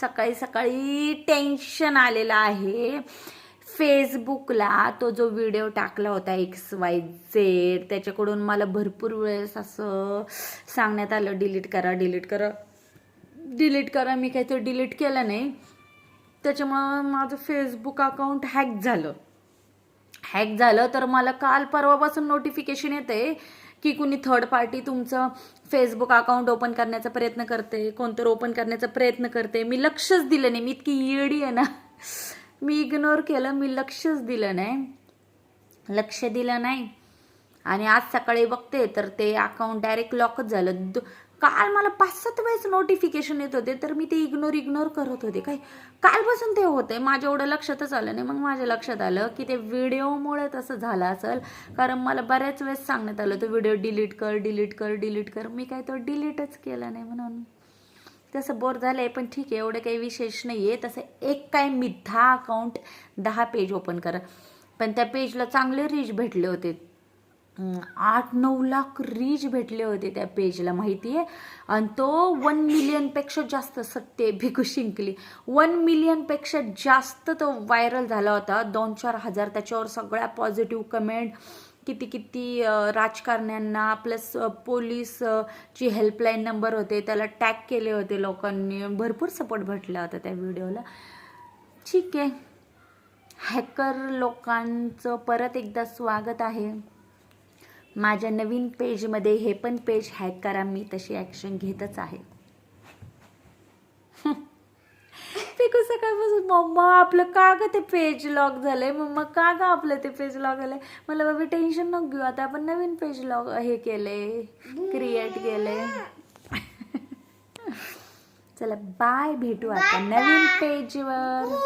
सकाळी सकाळी टेन्शन आलेलं आहे. फेसबुकला तो जो व्हिडिओ टाकला होता XYZ, त्याच्याकडून मला भरपूर वेळेस असं सांगण्यात आलं डिलीट करा डिलीट करा डिलीट करा. मी काही ते डिलीट केलं नाही. त्याच्यामुळं माझं फेसबुक अकाउंट हॅक झालं तर मला काल परवापासून नोटिफिकेशन येते की कुणी थर्ड पार्टी तुमचं फेसबुक अकाउंट ओपन करण्याचा प्रयत्न करते, कोणतरी ओपन करण्याचा प्रयत्न करते. मी लक्षच दिलं नाही. मी इतकी येडी आहे ना, मी इग्नोर केलं. मी लक्ष दिलं नाही. आणि आज सकाळी बघते तर ते अकाउंट डायरेक्ट लॉकच झालं. काल मला 5-7 वेळेस नोटिफिकेशन येत होते तर मी ते इग्नोर करत होते. काय कालपासून ते होते, माझ्या एवढं लक्षातच आलं नाही. मग माझ्या लक्षात आलं की ते व्हिडिओमुळे तसं झालं असेल, कारण मला बऱ्याच वेळेस सांगण्यात आलं तो व्हिडिओ डिलीट कर. मी काय तो डिलीटच केला नाही, म्हणून तसं बोर झालंय. पण ठीक आहे, एवढं काही विशेष नाही आहे. तसं एक काय मी 10 अकाउंट 10 पेज ओपन करा, पण त्या पेजला चांगले रीच भेटले होते. 8-9 लाख रीच भेटले होते त्या पेजला, माहिती आहे. आणि तो 1 मिलियनपेक्षा जास्त, सत्य भिकू शिंकली, 1 मिलियनपेक्षा जास्त तो व्हायरल झाला होता. 2-4 हजार त्याच्यावर सगळ्या पॉझिटिव्ह कमेंट, किती राजकारण्यांना प्लस पोलीस ची हेल्पलाईन नंबर होते त्याला टॅग केले होते लोकांनी. भरपूर सपोर्ट भेटला होता त्या व्हिडिओला. ठीक आहे, हॅकर लोकांचं परत एकदा स्वागत आहे माझ्या नवीन पेजमध्ये. हे पण पेज हॅक करा, मी तशी ॲक्शन घेतच आहे. पिकू सकाळपासून मम्मा आपलं का ग ते पेज लॉक झालंय, मम्मा का ग आपलं ते पेज लॉक झालंय. मला बाबी टेन्शन नको घेऊ, आता आपण नवीन पेज लॉक हे केलंय, क्रिएट केलंय. चला बाय, भेटू आता नवीन पेजवर.